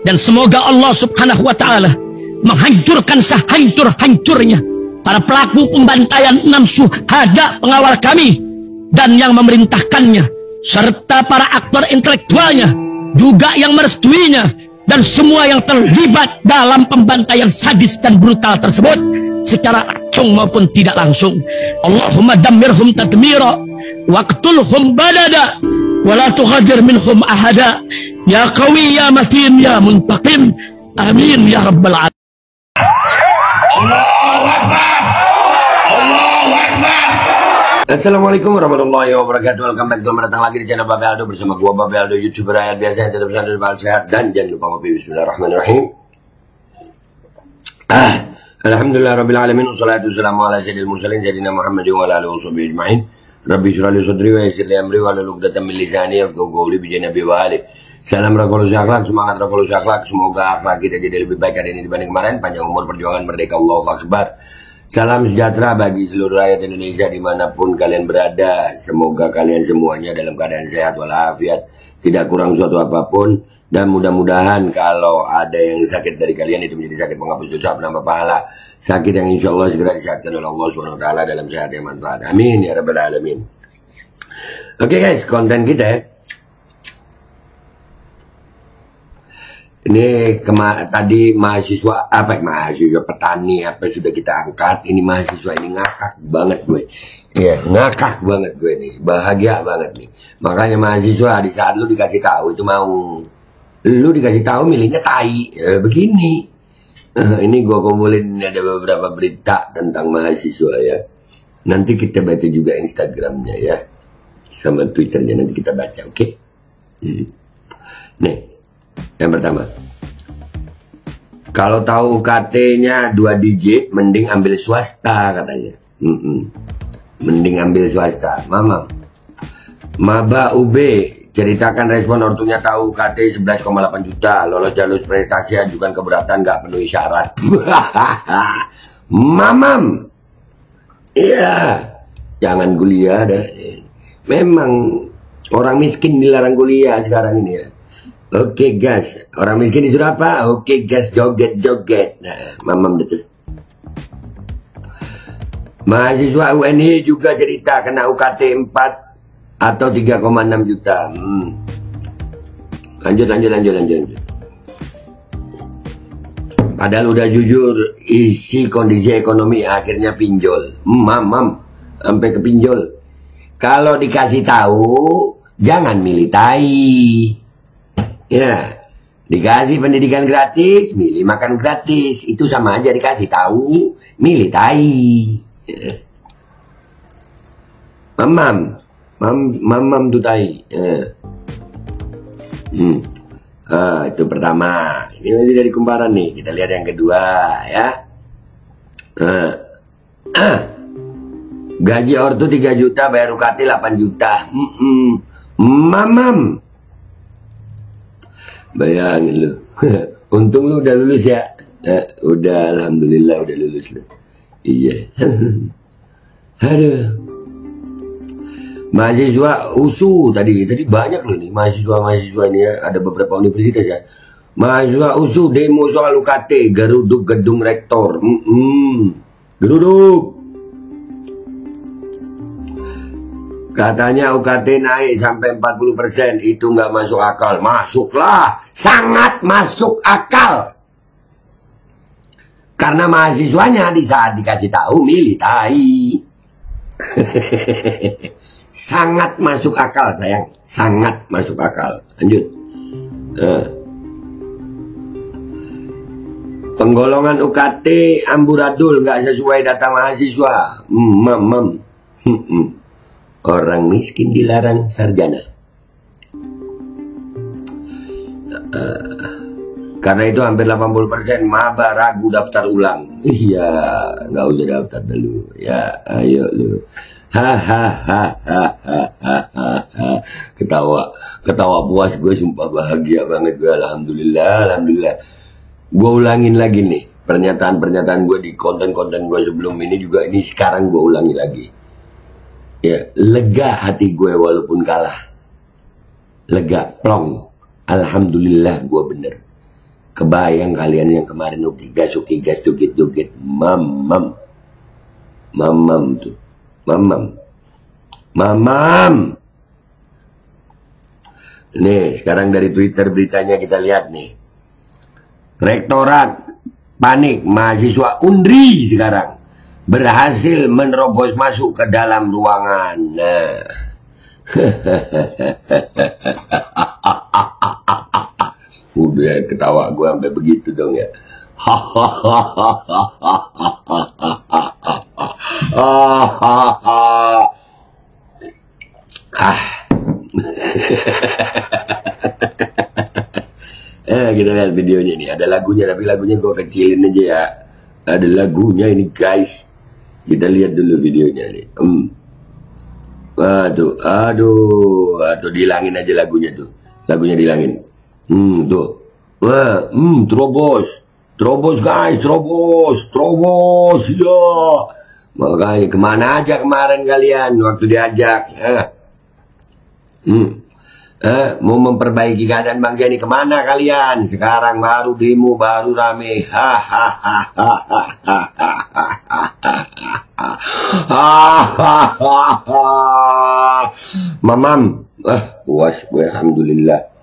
Dan semoga Allah subhanahu wa ta'ala menghancurkan sehancur-hancurnya para pelaku pembantaian 6 syuhada pengawal kami dan yang memerintahkannya, serta para aktor intelektualnya juga yang merestuinya, dan semua yang terlibat dalam pembantaian sadis dan brutal tersebut secara langsung maupun tidak langsung. Allahumma dammirhum tadmira waqtulhum balada wala tughadir minhum ahada ya qawi ya matin ya muntaqim amin ya rabbal alamin. Allahu Akbar. Allahu Akbar. Assalamualaikum warahmatullahi wabarakatuh. Welcome back, selamat datang lagi di channel Babe Aldo bersama gua Babe Aldo, YouTuber rakyat biasa yang tetap sehat dan jangan lupa ngopi. Bismillahirrahmanirrahim. Alhamdulillah rabbil alamin, wassalatu wassalamu ala sayyidil mursalin sayyidina Muhammadin wa ala alihi washabihi ajmain. Rabbi shrah li sadri wa yassir li amri wa hlul 'uqdatam min lisani yafqahu qawli bi janabi wa ali. Salam revolusi akhlak, semangat revolusi akhlak. Semoga akhlak kita jadi lebih baik hari ini dibanding kemarin. Panjang umur, perjuangan, merdeka, Allahu Akbar. Salam sejahtera bagi seluruh rakyat Indonesia dimanapun kalian berada. Semoga kalian semuanya dalam keadaan sehat walafiat, tidak kurang suatu apapun. Dan mudah-mudahan kalau ada yang sakit dari kalian itu menjadi sakit penghapus dosa, penambah pahala. Sakit yang insya Allah segera disehatkan oleh Allah SWT dalam sehat yang manfaat. Amin ya rabbal alamin. Oke guys, konten kita ini tadi mahasiswa petani sudah kita angkat. Ini mahasiswa ini ngakak banget gue. Iya, ngakak banget gue nih. Bahagia banget nih. Makanya mahasiswa di saat lu dikasih tahu itu mau. Lu dikasih tahu milihnya tai. Begini. Ini gue kumpulin ada beberapa berita tentang mahasiswa ya. Nanti kita baca juga Instagramnya ya. Sama Twitternya nanti kita baca, oke? Nih. Yang pertama, kalau tahu UKT-nya 2 digit, mending ambil swasta katanya. Mending ambil swasta. Maba UB ceritakan respon ortunya tahu UKT 11,8 juta, lolos jalur prestasi, ajukan keberatan nggak penuhi syarat. Mamam, iya, jangan kuliah dah. Memang orang miskin dilarang kuliah sekarang ini ya. Oke gas, orang miskin disuruh apa? Oke gas, joget-joget. Nah, mamam betul. Mahasiswa UNY juga cerita kena UKT 4 atau 3,6 juta. Lanjut. Padahal udah jujur isi kondisi ekonomi akhirnya pinjol. Mamam, sampai ke pinjol. Kalau dikasih tahu, jangan milih tai. Ya, dikasih pendidikan gratis, milih makan gratis. Itu sama aja dikasih tahu, milih tai. Ya. Mamam tuh tai. Ya. Itu pertama. Ini masih dari kumparan nih. Kita lihat yang kedua ya. Gaji ortu 3 juta, bayar UKT 8 juta. Mamam. Bayangin lu. Untung lu udah lulus ya. Udah, alhamdulillah udah lulus lu. Iya. Aduh. Mahasiswa USU tadi banyak loh nih mahasiswa ini ya. Ada beberapa universitas ya. Mahasiswa USU demo soal UKT, geruduk gedung rektor. Geruduk. Katanya UKT naik sampai 40%, itu nggak masuk akal. Masuklah, sangat masuk akal. Karena mahasiswanya di saat dikasih tahu milih tai. Sangat masuk akal sayang, sangat masuk akal. Lanjut. Penggolongan UKT amburadul nggak sesuai data mahasiswa. Orang miskin dilarang sarjana. Karena itu hampir 80% maba ragu daftar ulang. Iya, nggak usah daftar dulu. Ya, ayo lu. Ketawa puas gue, sumpah bahagia banget gue. Alhamdulillah. Gue ulangin lagi nih pernyataan gue di konten-konten gue sebelum ini juga. Ini sekarang gue ulangi lagi. Ya, lega hati gue walaupun kalah. Lega, plong. Alhamdulillah gue bener. Kebayang kalian yang kemarin oke gas joget-joget. Mamam tuh. Mamam. Nih, sekarang dari Twitter beritanya kita lihat nih. Rektorat panik, mahasiswa Undri sekarang berhasil menerobos masuk ke dalam ruangan. Nah. Udah ketawa gue sampai begitu dong ya. Kita lihat videonya nih. Ada lagunya, tapi lagunya gue kecilin aja ya. Ada lagunya ini guys. Kita lihat dulu videonya nih. Aduh, dihilangin aja lagunya tuh. Lagunya dihilangin. Tuh. Terobos guys, terobos. Ya. Makanya kemana aja kemarin kalian waktu diajak? Mau memperbaiki keadaan bangsa ini kemana kalian? Sekarang baru demo, baru rame. Mamam, puas gue, alhamdulillah.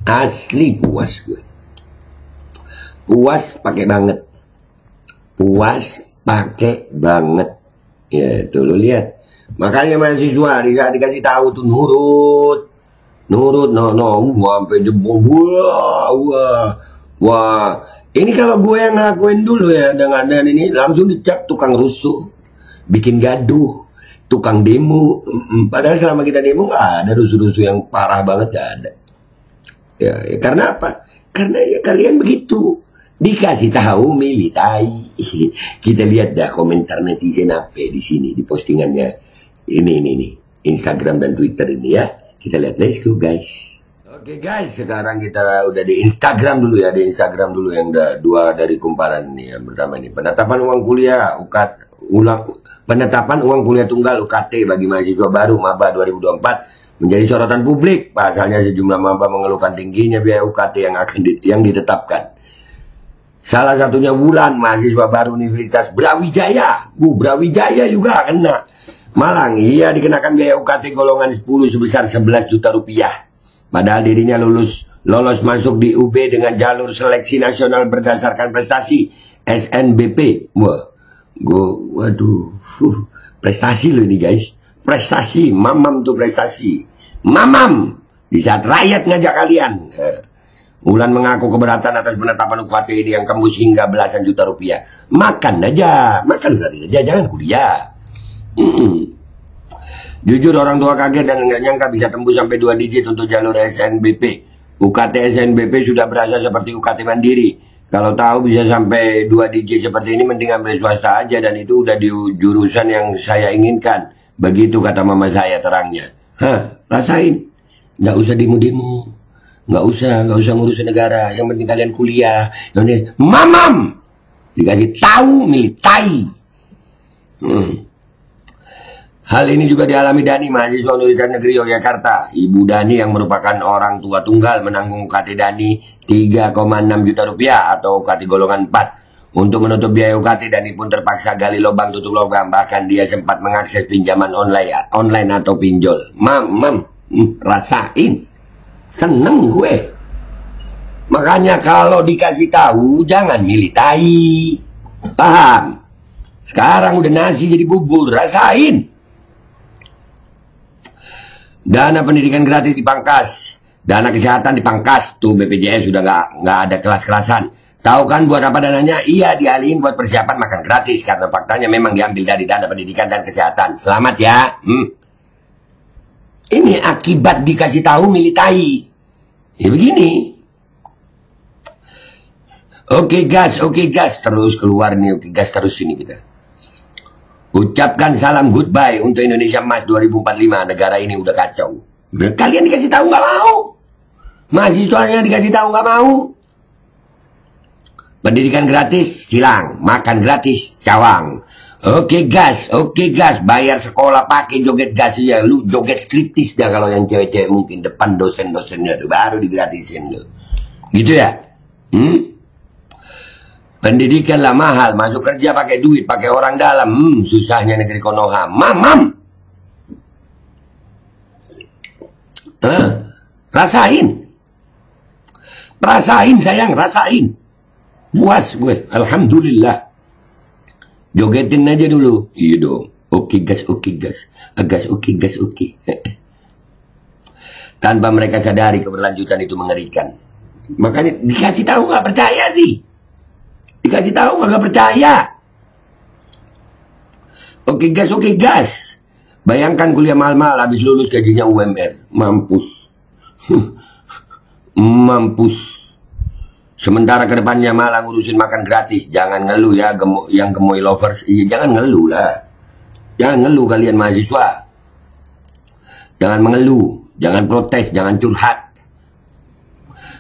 Asli puas gue. Puas pakai banget. Ya, tuh lu lihat. Makanya mahasiswa dikasih tahu tuh nurut, sampai jebol. Wah, ini kalau gue yang ngakuin dulu ya dengan ini langsung dicap tukang rusuh, bikin gaduh, tukang demo. Padahal selama kita demo nggak ada rusuh-rusuh yang parah banget, nggak ada. Ya, karena apa? Karena ya kalian begitu. Dikasih tahu milih tai. Kita lihat dah komentar netizen apa di sini di postingannya ini Instagram dan Twitter ini ya. Kita lihat, let's go guys. Oke guys, sekarang kita udah di Instagram dulu ya, yang dua dari kumparan nih. Yang pertama ini penetapan uang kuliah penetapan uang kuliah tunggal UKT bagi mahasiswa baru maba 2024 menjadi sorotan publik. Pasalnya sejumlah maba mengeluhkan tingginya biaya UKT yang ditetapkan. Salah satunya Wulan, mahasiswa baru Universitas Brawijaya. Brawijaya juga kena. Malang, ia dikenakan biaya UKT golongan 10 sebesar 11 juta rupiah. Padahal dirinya lolos masuk di UB dengan jalur seleksi nasional berdasarkan prestasi SNBP. Waduh, prestasi loh ini guys. Prestasi, mamam tuh prestasi. Mamam, di saat rakyat ngajak kalian. Wulan mengaku keberatan atas penetapan UKT ini yang tembus hingga belasan juta rupiah. Makan gratis aja, jangan kuliah. Jujur orang tua kaget dan nggak nyangka bisa tembus sampai 2 digit untuk jalur SNBP. UKT SNBP sudah berasa seperti UKT mandiri. Kalau tahu bisa sampai 2 digit seperti ini mending ambil swasta aja, dan itu udah di jurusan yang saya inginkan. Begitu kata mama saya terangnya. Rasain. Nggak usah demo-demo. Nggak usah ngurus negara. Yang penting kalian kuliah. Mamam dikasih tahu milih tai. Hal ini juga dialami Dani, mahasiswa Universitas Negeri Yogyakarta. Ibu Dani yang merupakan orang tua tunggal menanggung UKT Dani 3,6 juta rupiah atau UKT golongan 4. Untuk menutup biaya UKT, Dani pun terpaksa gali lubang tutup lubang. Bahkan dia sempat mengakses pinjaman online atau pinjol. Mamam, rasain. Seneng gue. Makanya kalau dikasih tahu jangan milih tai. Paham? Sekarang udah nasi jadi bubur, rasain. Dana pendidikan gratis dipangkas, dana kesehatan dipangkas. Tuh BPJS sudah nggak ada kelas-kelasan. Tahu kan buat apa dananya? Iya, dialihin buat persiapan makan gratis karena faktanya memang diambil dari dana pendidikan dan kesehatan. Selamat ya. Ini akibat dikasih tahu milih tai. Ya begini. Oke gas, terus keluar nih, oke gas terus ini kita. Ucapkan salam goodbye untuk Indonesia Emas 2045. Negara ini udah kacau. Kalian dikasih tahu nggak mau. Mahasiswanya dikasih tahu nggak mau. Pendidikan gratis silang, makan gratis cawang. Oke gas, bayar sekolah pakai joget gas ya. Lu joget striptis dah kalau yang cewek-cewek mungkin depan dosen-dosennya tuh baru digratisin lu. Gitu ya? Pendidikan lah mahal, masuk kerja pakai duit, pakai orang dalam. Susahnya negeri Konoha. Mam. Rasain sayang, rasain. Puas gue, alhamdulillah. Jogetin aja dulu. Iya dong. Oke gas. Gas oke. Tanpa mereka sadari keberlanjutan itu mengerikan. Makanya dikasih tahu gak percaya sih. Dikasih tahu gak percaya. Oke gas. Bayangkan kuliah mahal-mahal habis lulus gajinya UMR. Mampus. Sementara kedepannya malah ngurusin makan gratis. Jangan ngeluh ya yang gemoy lovers. Iya, jangan ngeluh lah. Jangan ngeluh kalian mahasiswa. Jangan mengeluh. Jangan protes. Jangan curhat.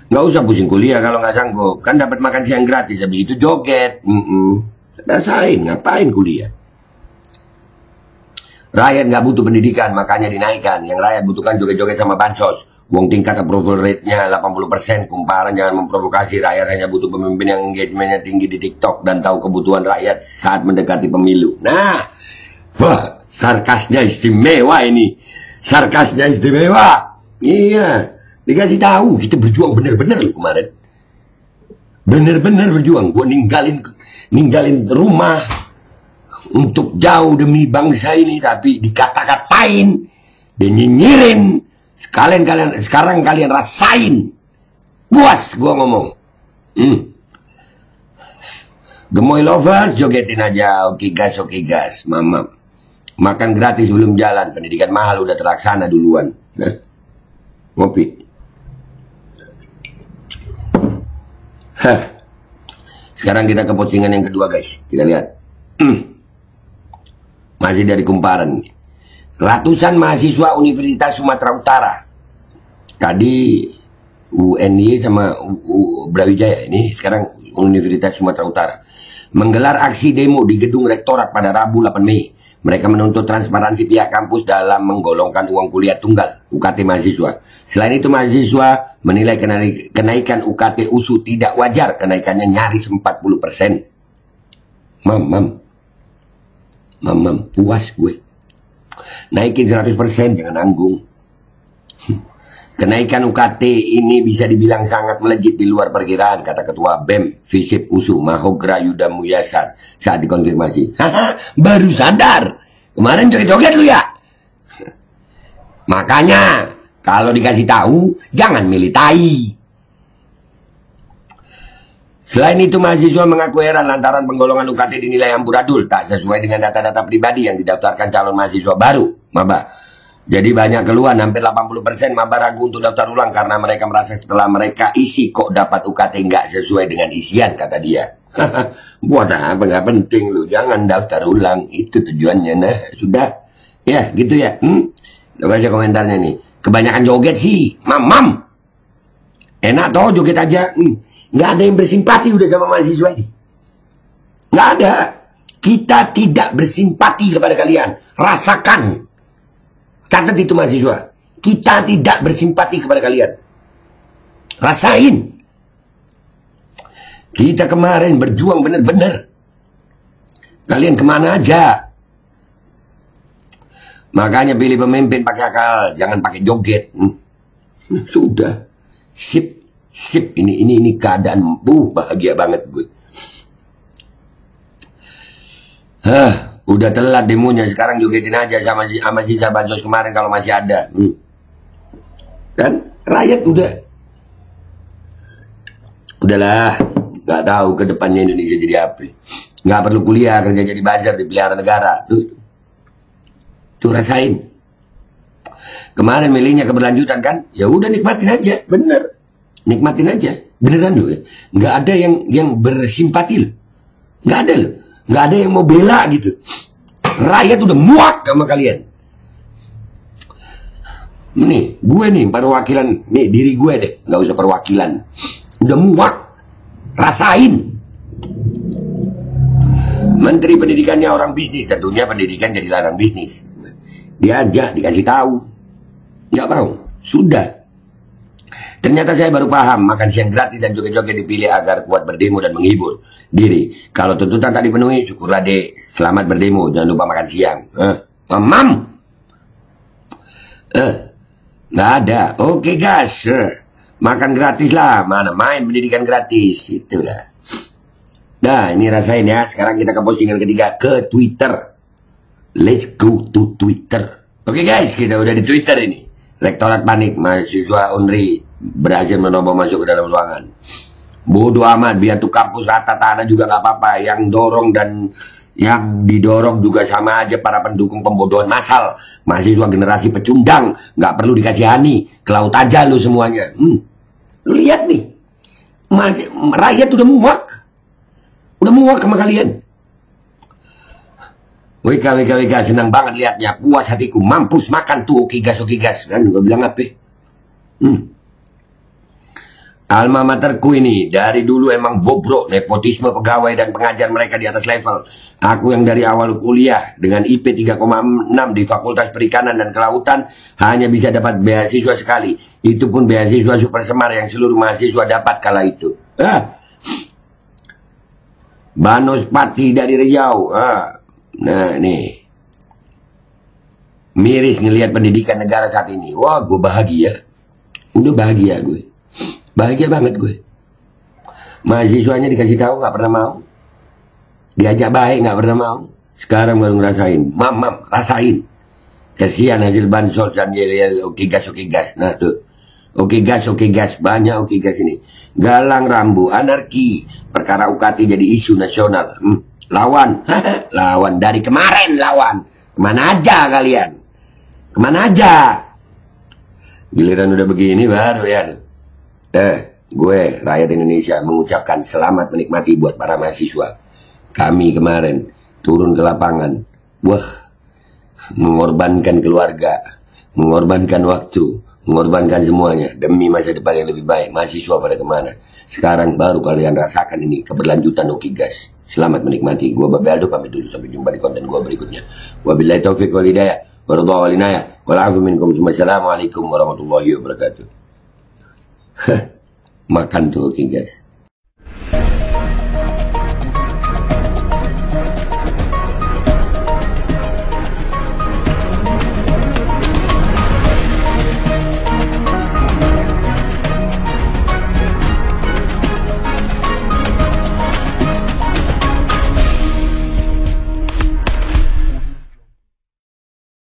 Nggak usah pusing kuliah kalau nggak sanggup. Kan dapat makan siang gratis. Habis itu joget. Rasain. Ngapain kuliah? Rakyat nggak butuh pendidikan. Makanya dinaikkan. Yang rakyat butuhkan joget-joget sama bansos. Uang tingkat approval rate-nya 80%. Kumparan jangan memprovokasi. Rakyat hanya butuh pemimpin yang engagement-nya tinggi di TikTok. Dan tahu kebutuhan rakyat saat mendekati pemilu. Nah. Wah. Sarkasnya istimewa ini. Sarkasnya istimewa. Iya. Dikasih tahu, kita berjuang bener-bener loh kemarin. Bener-bener berjuang. Gue ninggalin rumah untuk jauh demi bangsa ini, tapi dikata-katain, dinyinyirin. Sekarang kalian rasain. Puas gue ngomong. Gemoy lovers, jogetin aja. Oke gas. Mama. Makan gratis belum jalan. Pendidikan mahal udah terlaksana duluan. Nah. Ngopi. Sekarang kita ke postingan yang kedua guys. Kita lihat. Masih dari Kumparan. Ratusan mahasiswa Universitas Sumatera Utara. Tadi UNY sama Brawijaya. Ini sekarang Universitas Sumatera Utara. Menggelar aksi demo di gedung rektorat pada Rabu 8 Mei. Mereka menuntut transparansi pihak kampus dalam menggolongkan uang kuliah tunggal UKT mahasiswa. Selain itu mahasiswa menilai kenaikan UKT USU tidak wajar. Kenaikannya nyaris 40%. Mam, puas gue. Naikin 100%, jangan nanggung. Kenaikan UKT ini bisa dibilang sangat melejit di luar perkiraan, kata Ketua BEM Visip USU Mahogra Yuda Muyasar saat dikonfirmasi. Baru sadar. Kemarin joget-joget lu ya. Makanya kalau dikasih tahu jangan milih tai. Selain itu mahasiswa mengaku heran lantaran penggolongan UKT dinilai amburadul, tak sesuai dengan data-data pribadi yang didaftarkan calon mahasiswa baru, maba. Jadi banyak keluhan, hampir 80% maba ragu untuk daftar ulang karena mereka merasa setelah mereka isi kok dapat UKT nggak sesuai dengan isian, kata dia. Buat apa, nggak penting lu, jangan daftar ulang, itu tujuannya. Nah sudah, ya gitu ya. Baca komentarnya nih, kebanyakan joget sih, mam. Enak toh joget aja. Nggak ada yang bersimpati udah sama mahasiswa ini. Nggak ada. Kita tidak bersimpati kepada kalian. Rasakan. Catat itu mahasiswa. Kita tidak bersimpati kepada kalian. Rasain. Kita kemarin berjuang benar-benar. Kalian kemana aja? Makanya pilih pemimpin pakai akal. Jangan pakai joget. Sudah. Sip. Ini keadaan bahagia banget gue. Udah telat demonya, sekarang jogetin aja sama sisa bansos kemarin kalau masih ada. Kan rakyat udahlah, nggak tahu ke depannya Indonesia jadi apa. Nggak perlu kuliah, kerja jadi buzzer di pelihara negara. Tuh rasain. Kemarin milihnya keberlanjutan kan? Ya udah nikmatin aja, bener. Nikmatin aja, beneran loh ya. Nggak ada yang bersimpati loh. Nggak ada loh. Nggak ada yang mau bela gitu. Rakyat udah muak sama kalian. Nih, gue nih perwakilan, nih diri gue deh, nggak usah perwakilan. Udah muak, rasain. Menteri Pendidikannya orang bisnis, tentunya pendidikan jadi ladang bisnis. Diajak, dikasih tahu, nggak mau, sudah. Ternyata saya baru paham makan siang gratis dan joget-joget dipilih agar kuat berdemo dan menghibur diri. Kalau tuntutan tak dipenuhi, syukurlah dek. Selamat berdemo, jangan lupa makan siang. Mam? Nggak ada. Oke gas. Makan gratis lah. Mana main pendidikan gratis. Itulah. Nah, ini rasain ya. Sekarang kita ke postingan ketiga. Ke Twitter. Let's go to Twitter. Oke guys, kita udah di Twitter ini. Rektorat panik, mahasiswa UNRI berhasil menobos masuk ke dalam ruangan. Bodoh amat, biar tuh kampus rata tanah juga nggak apa-apa. Yang dorong dan yang didorong juga sama aja, para pendukung pembodohan massal. Mahasiswa generasi pecundang, nggak perlu dikasihani. Ke laut aja lu semuanya. Lu lihat nih, rakyat udah muak. Udah muak sama kalian. WK, senang banget liatnya. Puas hatiku, mampus makan tuh oke gas. Kan gue bilang apa? Alma materku ini dari dulu emang bobrok, nepotisme pegawai dan pengajar mereka di atas level. Aku yang dari awal kuliah dengan IP 3,6 di Fakultas Perikanan dan Kelautan hanya bisa dapat beasiswa sekali. Itu pun beasiswa super semar yang seluruh mahasiswa dapat kala itu. Banos Pati dari Riau. Nah nih, miris ngelihat pendidikan negara saat ini. Wah, gue bahagia. Udah bahagia gue. Bahagia banget gue. Mahasiswanya dikasih tahu nggak pernah mau. Diajak baik nggak pernah mau. Sekarang baru ngerasain. Mam, rasain. Kasihan hasil bansos dan yel oke gas. Nah tuh. Oke gas. Banyak oke gas ini. Galang rambu, anarki. Perkara UKT jadi isu nasional. Lawan dari kemarin lawan. Kemana aja kalian? Kemana aja? Giliran udah begini baru ya. Gue rakyat Indonesia mengucapkan selamat menikmati buat para mahasiswa. Kami kemarin turun ke lapangan. Wah, mengorbankan keluarga, mengorbankan waktu, mengorbankan semuanya demi masa depan yang lebih baik. Mahasiswa pada kemana? Sekarang baru kalian rasakan ini keberlanjutan oke gas. Selamat menikmati. Gua Babe Aldo pamit dulu, sampai jumpa di konten gua berikutnya. Wabillahi taufiq wal hidayah. Waradha wal inayah. Wal afu minkum. Wassalamualaikum warahmatullahi wabarakatuh. Makan tuh oke guys.